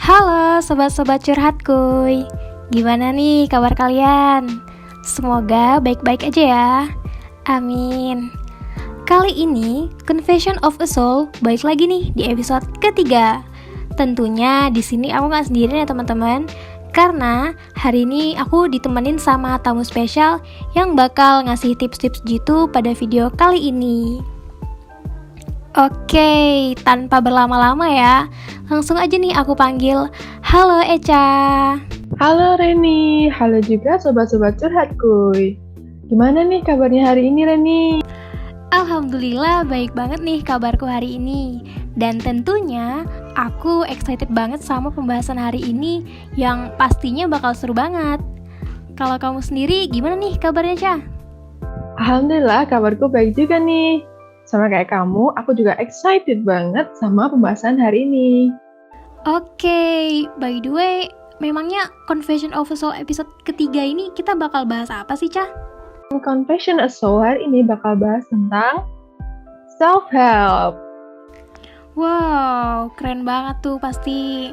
Halo sobat-sobat curhat kuy. Gimana nih kabar kalian? Semoga baik-baik aja ya. Amin. Kali ini Confession of a Soul balik lagi nih di episode ketiga. Tentunya di sini aku gak sendirian ya teman-teman, karena hari ini aku ditemenin sama tamu spesial yang bakal ngasih tips-tips gitu pada video kali ini. Oke, tanpa berlama-lama ya, langsung aja nih aku panggil. Halo Echa. Halo Reni, halo juga sobat-sobat curhat kuy. Gimana nih kabarnya hari ini Reni? Alhamdulillah baik banget nih kabarku hari ini. Dan tentunya aku excited banget sama pembahasan hari ini yang pastinya bakal seru banget. Kalau kamu sendiri gimana nih kabarnya, Cha? Alhamdulillah kabarku baik juga nih. Sama kayak kamu, aku juga excited banget sama pembahasan hari ini. Oke, by the way, memangnya Confession of a Soul episode ketiga ini kita bakal bahas apa sih, Cha? Confession of a Soul hari ini bakal bahas tentang self-help. Wow, keren banget tuh pasti.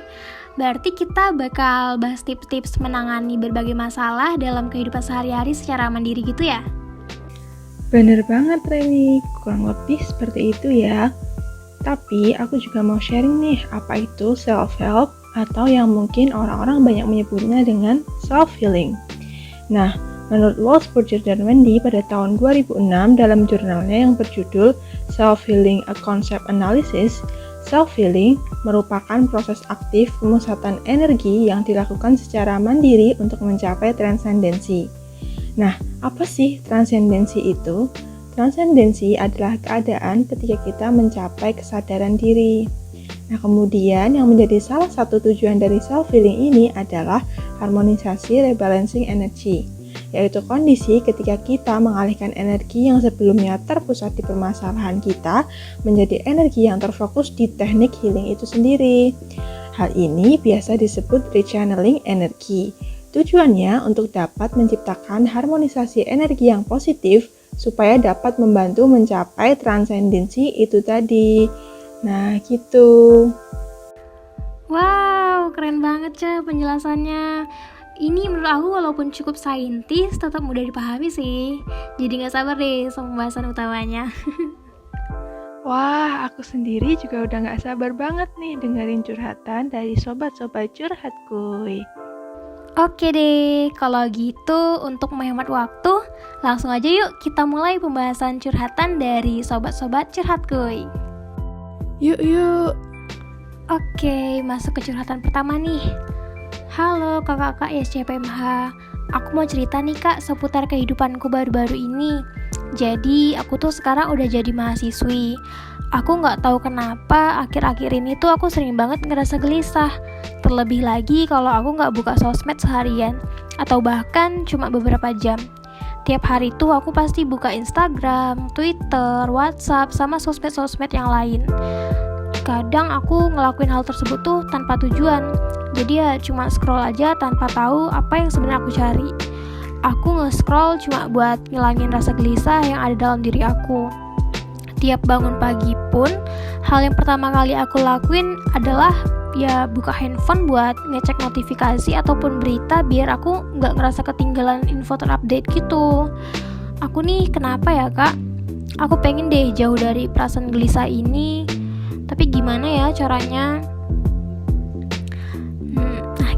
Berarti kita bakal bahas tips-tips menangani berbagai masalah dalam kehidupan sehari-hari secara mandiri gitu ya? Bener banget Reni, kurang lebih seperti itu ya. Tapi aku juga mau sharing nih apa itu self-help atau yang mungkin orang-orang banyak menyebutnya dengan self-healing. Nah, menurut Walsburger dan Wendy pada tahun 2006 dalam jurnalnya yang berjudul Self-Healing: A Concept Analysis, self-healing merupakan proses aktif pemusatan energi yang dilakukan secara mandiri untuk mencapai transendensi. Nah, apa sih transendensi itu? Transendensi adalah keadaan ketika kita mencapai kesadaran diri. Nah, kemudian yang menjadi salah satu tujuan dari self-healing ini adalah harmonisasi rebalancing energy, yaitu kondisi ketika kita mengalihkan energi yang sebelumnya terpusat di permasalahan kita menjadi energi yang terfokus di teknik healing itu sendiri. Hal ini biasa disebut rechanneling energi. Tujuannya untuk dapat menciptakan harmonisasi energi yang positif supaya dapat membantu mencapai transendensi itu tadi. Nah, gitu. Wow, keren banget Ca penjelasannya. Ini menurut aku walaupun cukup saintis, tetap mudah dipahami sih. Jadi gak sabar deh sama pembahasan utamanya. Wah, aku sendiri juga udah gak sabar banget nih dengerin curhatan dari sobat-sobat curhat kuy. Oke deh, kalau gitu untuk menghemat waktu, langsung aja yuk kita mulai pembahasan curhatan dari sobat-sobat curhat kuy. Yuk. Oke, masuk ke curhatan pertama nih. Halo kakak-kakak SCPMH, aku mau cerita nih kak seputar kehidupanku baru-baru ini. Jadi aku tuh sekarang udah jadi mahasiswi. Aku gak tahu kenapa akhir-akhir ini tuh aku sering banget ngerasa gelisah. Terlebih lagi kalau aku gak buka sosmed seharian, atau bahkan cuma beberapa jam. Tiap hari tuh aku pasti buka Instagram, Twitter, WhatsApp, sama sosmed-sosmed yang lain. Kadang aku ngelakuin hal tersebut tuh tanpa tujuan. Jadi ya cuma scroll aja tanpa tahu apa yang sebenarnya aku cari. Aku nge-scroll cuma buat ngilangin rasa gelisah yang ada dalam diri aku. Tiap bangun pagi pun, hal yang pertama kali aku lakuin adalah ya buka handphone buat ngecek notifikasi ataupun berita biar aku nggak ngerasa ketinggalan info terupdate gitu. Aku nih kenapa ya kak? Aku pengen deh jauh dari perasaan gelisah ini. Tapi gimana ya caranya?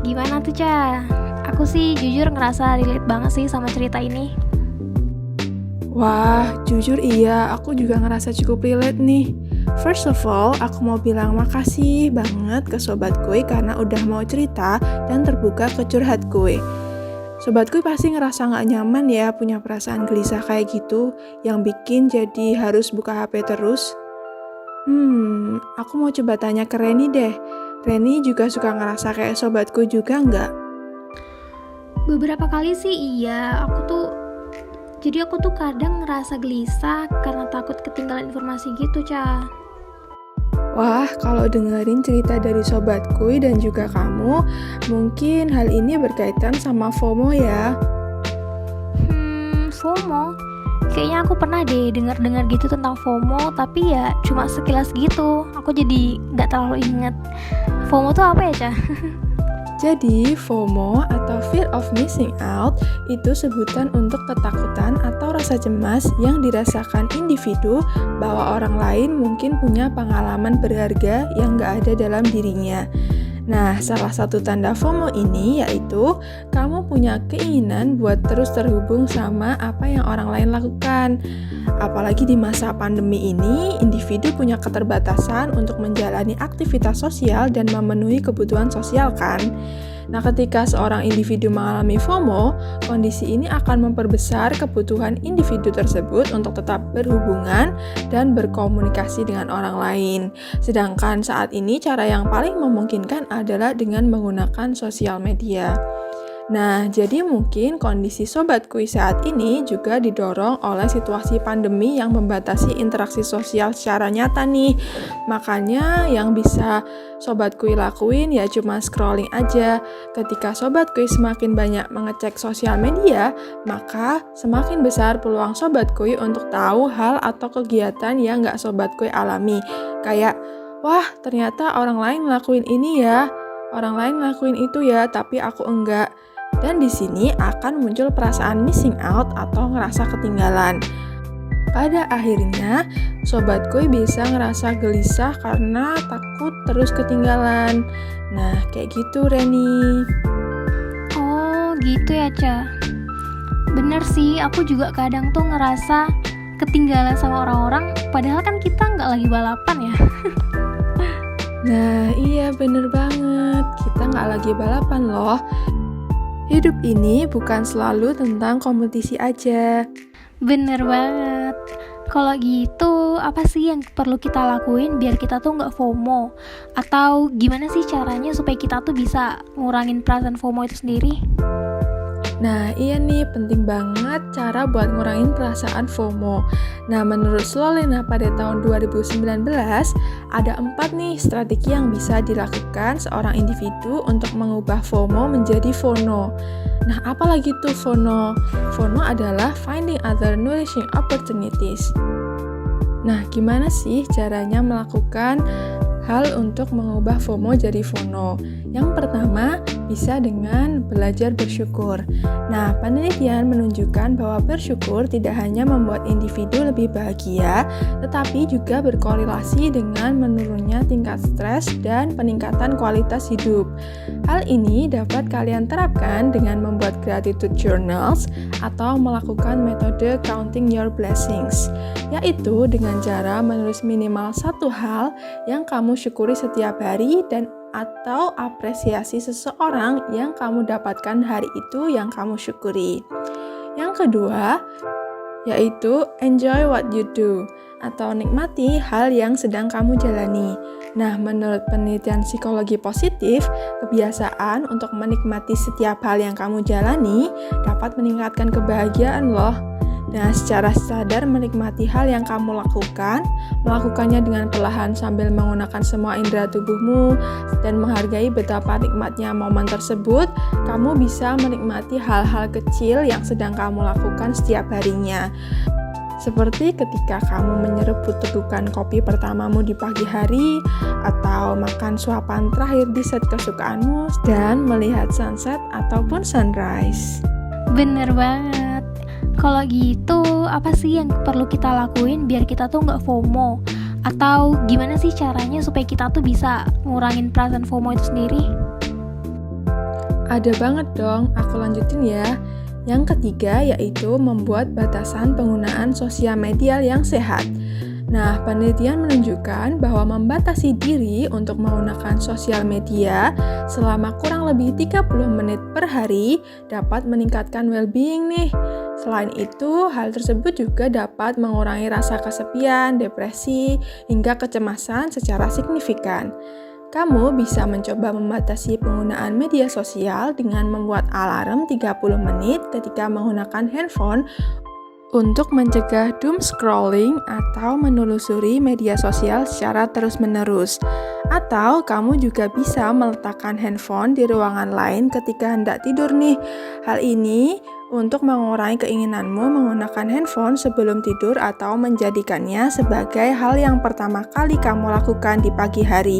Gimana tuh Ca? Aku sih jujur ngerasa relate banget sih sama cerita ini. Wah, jujur iya, aku juga ngerasa cukup relate nih. First of all, aku mau bilang makasih banget ke Sobat Kuy karena udah mau cerita dan terbuka ke curhat Kuy. Sobat Kuy pasti ngerasa gak nyaman ya punya perasaan gelisah kayak gitu, yang bikin jadi harus buka HP terus. Aku mau coba tanya ke Reni deh. Reni juga suka ngerasa kayak sobatku juga nggak? Beberapa kali sih iya, Jadi aku tuh kadang ngerasa gelisah karena takut ketinggalan informasi gitu, Ca. Wah, kalau dengerin cerita dari sobatku dan juga kamu, mungkin hal ini berkaitan sama FOMO ya? FOMO? Kayaknya aku pernah deh dengar gitu tentang FOMO, tapi ya cuma sekilas gitu. Aku jadi nggak terlalu inget. FOMO tuh apa ya, Ca? Jadi, FOMO atau Fear of Missing Out itu sebutan untuk ketakutan atau rasa cemas yang dirasakan individu bahwa orang lain mungkin punya pengalaman berharga yang nggak ada dalam dirinya. Nah, salah satu tanda FOMO ini yaitu kamu punya keinginan buat terus terhubung sama apa yang orang lain lakukan. Apalagi di masa pandemi ini, individu punya keterbatasan untuk menjalani aktivitas sosial dan memenuhi kebutuhan sosial kan? Nah, ketika seorang individu mengalami FOMO, kondisi ini akan memperbesar kebutuhan individu tersebut untuk tetap berhubungan dan berkomunikasi dengan orang lain. Sedangkan saat ini cara yang paling memungkinkan adalah dengan menggunakan sosial media. Nah, jadi mungkin kondisi Sobat Kui saat ini juga didorong oleh situasi pandemi yang membatasi interaksi sosial secara nyata nih. Makanya yang bisa Sobat Kui lakuin ya cuma scrolling aja. Ketika Sobat Kui semakin banyak mengecek sosial media, maka semakin besar peluang Sobat Kui untuk tahu hal atau kegiatan yang nggak Sobat Kui alami. Kayak, wah ternyata orang lain ngelakuin ini ya, orang lain ngelakuin itu ya, tapi aku enggak. Dan di sini akan muncul perasaan missing out atau ngerasa ketinggalan. Pada akhirnya, Sobat Kui bisa ngerasa gelisah karena takut terus ketinggalan. Nah, kayak gitu Reni. Oh, gitu ya, Ca. Bener sih, aku juga kadang tuh ngerasa ketinggalan sama orang-orang, padahal kan kita nggak lagi balapan ya. Nah, iya bener banget. Kita nggak lagi balapan loh. Hidup ini bukan selalu tentang kompetisi aja. Bener banget. Kalau gitu, apa sih yang perlu kita lakuin biar kita tuh nggak FOMO? Atau gimana sih caranya supaya kita tuh bisa ngurangin perasaan FOMO itu sendiri? Nah, iya nih, penting banget cara buat ngurangin perasaan FOMO. Nah, menurut Slolena pada tahun 2019, ada 4 nih strategi yang bisa dilakukan seorang individu untuk mengubah FOMO menjadi FONO. Nah, apalagi tuh FONO? FONO adalah Finding Other Nourishing Opportunities. Nah, gimana sih caranya melakukan hal untuk mengubah FOMO jadi FONO? Yang pertama, bisa dengan belajar bersyukur. Nah, penelitian menunjukkan bahwa bersyukur tidak hanya membuat individu lebih bahagia, tetapi juga berkorelasi dengan menurunnya tingkat stres dan peningkatan kualitas hidup. Hal ini dapat kalian terapkan dengan membuat gratitude journals atau melakukan metode counting your blessings, yaitu dengan cara menulis minimal satu hal yang kamu syukuri setiap hari dan atau apresiasi seseorang yang kamu dapatkan hari itu yang kamu syukuri. Yang kedua, yaitu enjoy what you do atau nikmati hal yang sedang kamu jalani. Nah, menurut penelitian psikologi positif, kebiasaan untuk menikmati setiap hal yang kamu jalani dapat meningkatkan kebahagiaan loh. Nah, secara sadar menikmati hal yang kamu lakukan, melakukannya dengan perlahan sambil menggunakan semua indera tubuhmu dan menghargai betapa nikmatnya momen tersebut, kamu bisa menikmati hal-hal kecil yang sedang kamu lakukan setiap harinya. Seperti ketika kamu menyeruput tegukan kopi pertamamu di pagi hari, atau makan suapan terakhir dessert kesukaanmu, dan melihat sunset ataupun sunrise. Bener banget. Kalau gitu, apa sih yang perlu kita lakuin biar kita tuh nggak FOMO? Atau gimana sih caranya supaya kita tuh bisa ngurangin perasaan FOMO itu sendiri? Ada banget dong, aku lanjutin ya. Yang ketiga yaitu membuat batasan penggunaan sosial media yang sehat. Nah, penelitian menunjukkan bahwa membatasi diri untuk menggunakan sosial media selama kurang lebih 30 menit per hari dapat meningkatkan well-being nih. Selain itu, hal tersebut juga dapat mengurangi rasa kesepian, depresi, hingga kecemasan secara signifikan. Kamu bisa mencoba membatasi penggunaan media sosial dengan membuat alarm 30 menit ketika menggunakan handphone untuk mencegah doom scrolling atau menelusuri media sosial secara terus-menerus. Atau kamu juga bisa meletakkan handphone di ruangan lain ketika hendak tidur nih. Hal ini untuk mengurangi keinginanmu menggunakan handphone sebelum tidur atau menjadikannya sebagai hal yang pertama kali kamu lakukan di pagi hari.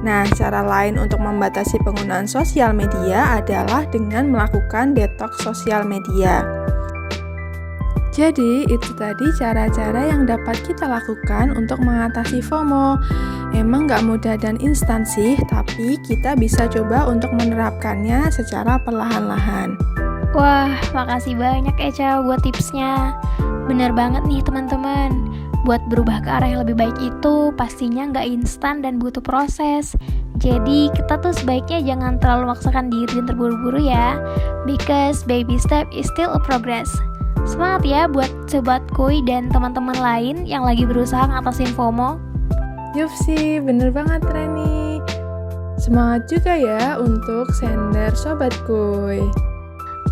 Nah, cara lain untuk membatasi penggunaan sosial media adalah dengan melakukan detox sosial media. Jadi, itu tadi cara-cara yang dapat kita lakukan untuk mengatasi FOMO. Emang gak mudah dan instan sih, tapi kita bisa coba untuk menerapkannya secara perlahan-lahan. Wah, makasih banyak Eca buat tipsnya. Bener banget nih teman-teman. Buat berubah ke arah yang lebih baik itu pastinya nggak instan dan butuh proses. Jadi kita tuh sebaiknya jangan terlalu memaksakan diri dan terburu-buru ya. Because baby step is still a progress. Semangat ya buat sobat Kuy dan teman-teman lain yang lagi berusaha ngatasin FOMO. Yup sih, bener banget Reni. Semangat juga ya untuk sender Sobat Kuy.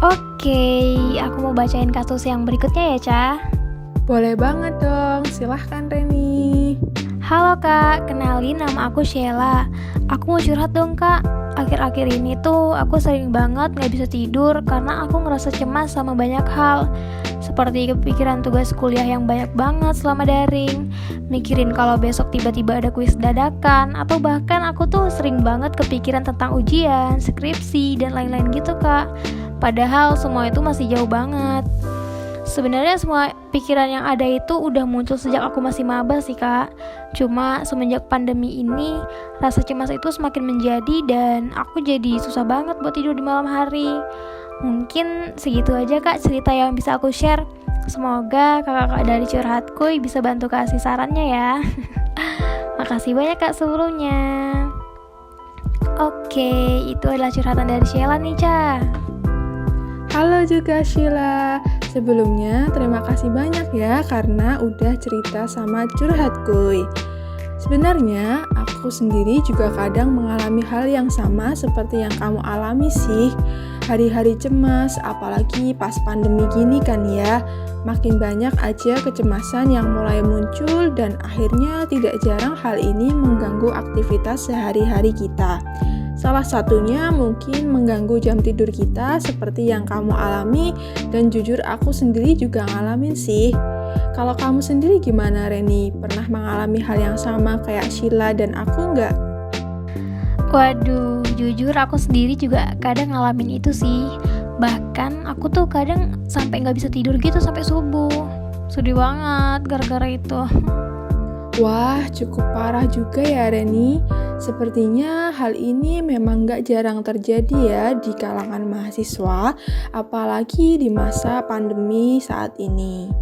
Oke, aku mau bacain kasus yang berikutnya ya, Ca. Boleh banget dong, silahkan Reni. Halo Kak, kenalin nama aku Sheila. Aku mau curhat dong Kak. Akhir-akhir ini tuh aku sering banget gak bisa tidur karena aku ngerasa cemas sama banyak hal. Seperti kepikiran tugas kuliah yang banyak banget selama daring, mikirin kalau besok tiba-tiba ada kuis dadakan, atau bahkan aku tuh sering banget kepikiran tentang ujian, skripsi, dan lain-lain gitu Kak. Padahal semua itu masih jauh banget. Sebenarnya semua pikiran yang ada itu udah muncul sejak aku masih maba sih Kak. Cuma semenjak pandemi ini, rasa cemas itu semakin menjadi dan aku jadi susah banget buat tidur di malam hari. Mungkin segitu aja Kak cerita yang bisa aku share. Semoga kakak-kakak dari Curhat Kuy bisa bantu kasih sarannya ya. Makasih banyak Kak sebelumnya. Oke, itu adalah curhatan dari Sheila nih Ca. Halo juga Sheila. Sebelumnya terima kasih banyak ya karena udah cerita sama Curhat Kuy. Sebenarnya aku sendiri juga kadang mengalami hal yang sama seperti yang kamu alami sih. Hari-hari cemas, apalagi pas pandemi gini kan ya. Makin banyak aja kecemasan yang mulai muncul dan akhirnya tidak jarang hal ini mengganggu aktivitas sehari-hari kita. Salah satunya mungkin mengganggu jam tidur kita seperti yang kamu alami dan jujur aku sendiri juga ngalamin sih. Kalau kamu sendiri gimana Reni? Pernah mengalami hal yang sama kayak Sheila dan aku nggak? Waduh, jujur aku sendiri juga kadang ngalamin itu sih. Bahkan aku tuh kadang sampai nggak bisa tidur gitu sampai subuh. Sedih banget gara-gara itu. Wah, cukup parah juga ya Reni. Sepertinya hal ini memang gak jarang terjadi ya di kalangan mahasiswa, apalagi di masa pandemi saat ini.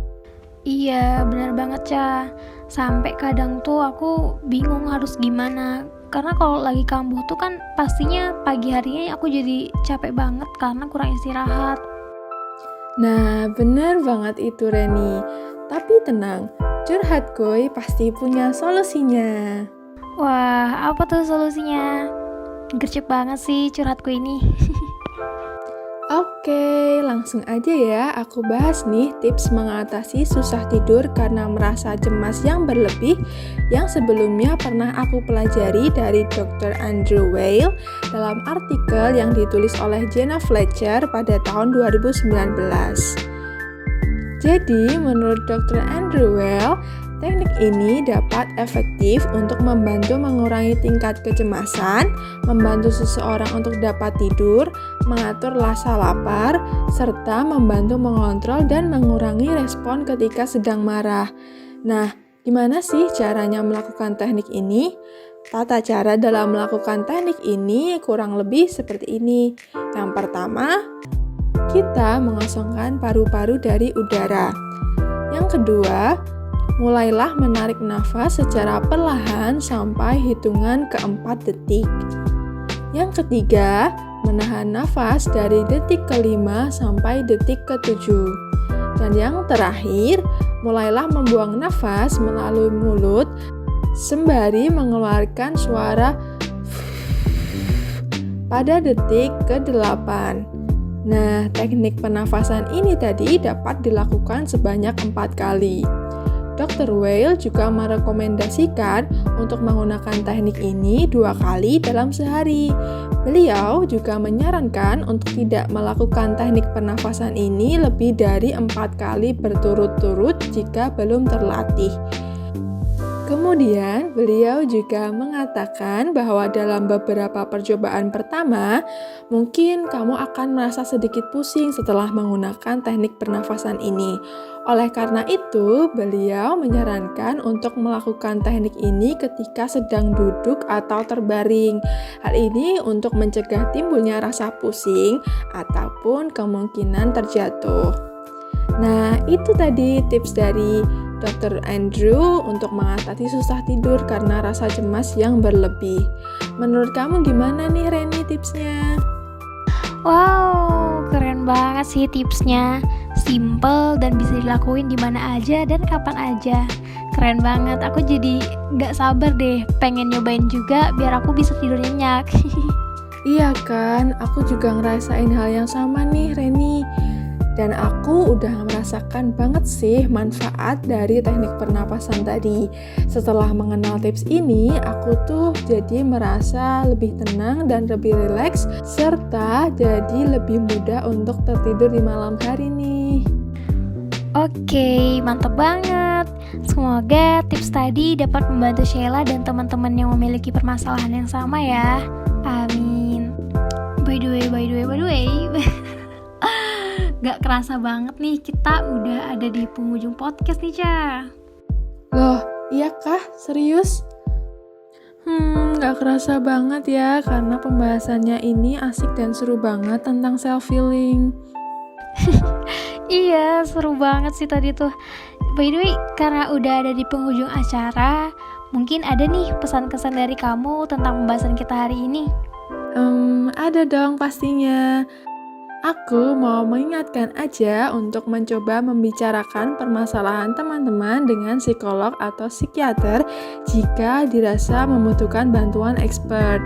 Iya, benar banget Ca. Sampai kadang tuh aku bingung harus gimana. Karena kalau lagi kambuh tuh kan pastinya pagi harinya aku jadi capek banget karena kurang istirahat. Nah, benar banget itu Reni. Tapi tenang, Curhat Kuy pasti punya solusinya. Wah, apa tuh solusinya? Gercep banget sih curhatku ini. Oke, langsung aja ya aku bahas nih tips mengatasi susah tidur karena merasa cemas yang berlebih yang sebelumnya pernah aku pelajari dari Dr. Andrew Weil dalam artikel yang ditulis oleh Jenna Fletcher pada tahun 2019. Jadi, menurut Dr. Andrew Weil, teknik ini dapat efektif untuk membantu mengurangi tingkat kecemasan, membantu seseorang untuk dapat tidur, mengatur rasa lapar, serta membantu mengontrol dan mengurangi respon ketika sedang marah. Nah, gimana sih caranya melakukan teknik ini? Tata cara dalam melakukan teknik ini kurang lebih seperti ini. Yang pertama, kita mengosongkan paru-paru dari udara. Yang kedua, mulailah menarik nafas secara perlahan sampai hitungan ke-4 detik. Yang ketiga, menahan nafas dari detik ke-5 sampai detik ke-7. Dan yang terakhir, mulailah membuang nafas melalui mulut sembari mengeluarkan suara pada detik ke-8. Nah, teknik pernafasan ini tadi dapat dilakukan sebanyak 4 kali. Dr. Weil juga merekomendasikan untuk menggunakan teknik ini 2 kali dalam sehari. Beliau juga menyarankan untuk tidak melakukan teknik pernafasan ini lebih dari 4 kali berturut-turut jika belum terlatih. Kemudian, beliau juga mengatakan bahwa dalam beberapa percobaan pertama, mungkin kamu akan merasa sedikit pusing setelah menggunakan teknik pernafasan ini. Oleh karena itu, beliau menyarankan untuk melakukan teknik ini ketika sedang duduk atau terbaring. Hal ini untuk mencegah timbulnya rasa pusing ataupun kemungkinan terjatuh. Nah, itu tadi tips dari Dr. Andrew untuk mengatasi susah tidur karena rasa cemas yang berlebih. Menurut kamu gimana nih Reni tipsnya? Wow, keren banget sih tipsnya. Simple dan bisa dilakuin di mana aja dan kapan aja. Keren banget, aku jadi gak sabar deh pengen nyobain juga biar aku bisa tidur nyenyak. Iya kan, aku juga ngerasain hal yang sama nih Reni. Dan aku udah merasakan banget sih manfaat dari teknik pernapasan tadi. Setelah mengenal tips ini, aku tuh jadi merasa lebih tenang dan lebih rileks, serta jadi lebih mudah untuk tertidur di malam hari nih. Oke, mantap banget. Semoga tips tadi dapat membantu Sheila dan teman-teman yang memiliki permasalahan yang sama ya. Amin. By the way. Gak kerasa banget nih kita udah ada di penghujung podcast nih, Ca. Loh, iya kah? Serius? Gak kerasa banget ya, karena pembahasannya ini asik dan seru banget tentang self-healing. Iya, seru banget sih tadi tuh. By the way, karena udah ada di penghujung acara, mungkin ada nih pesan-kesan dari kamu tentang pembahasan kita hari ini. Ada dong pastinya. Aku mau mengingatkan aja untuk mencoba membicarakan permasalahan teman-teman dengan psikolog atau psikiater jika dirasa membutuhkan bantuan expert.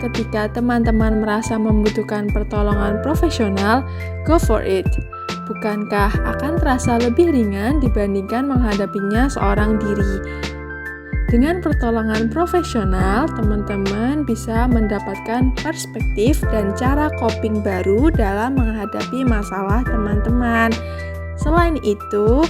Ketika teman-teman merasa membutuhkan pertolongan profesional, go for it. Bukankah akan terasa lebih ringan dibandingkan menghadapinya seorang diri? Dengan pertolongan profesional, teman-teman bisa mendapatkan perspektif dan cara coping baru dalam menghadapi masalah teman-teman. Selain itu,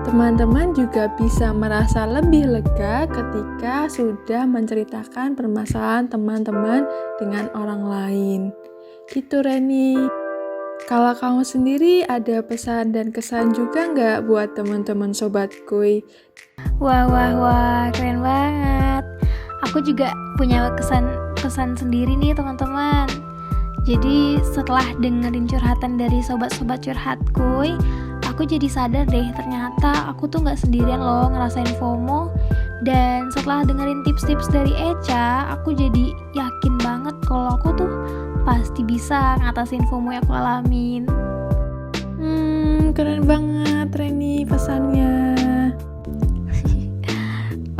teman-teman juga bisa merasa lebih lega ketika sudah menceritakan permasalahan teman-teman dengan orang lain. Gitu Reni. Kalau kamu sendiri ada pesan dan kesan juga nggak buat teman-teman Sobat Kuy? Wah, keren banget. Aku juga punya kesan sendiri nih teman-teman. Jadi setelah dengerin curhatan dari sobat-sobat curhat Kuy, aku jadi sadar deh ternyata aku tuh gak sendirian loh ngerasain FOMO. Dan setelah dengerin tips-tips dari Echa, aku jadi yakin banget kalau aku tuh pasti bisa ngatasin FOMO yang aku alamin. Keren banget Reni pesannya.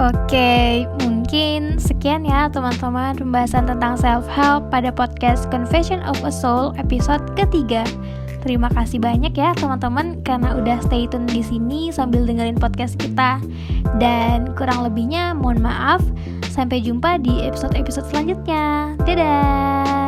Oke, mungkin sekian ya teman-teman pembahasan tentang self-help pada podcast Confession of a Soul episode ketiga. Terima kasih banyak ya teman-teman karena udah stay tune di sini sambil dengerin podcast kita. Dan kurang lebihnya mohon maaf. Sampai jumpa di episode-episode selanjutnya. Dadah!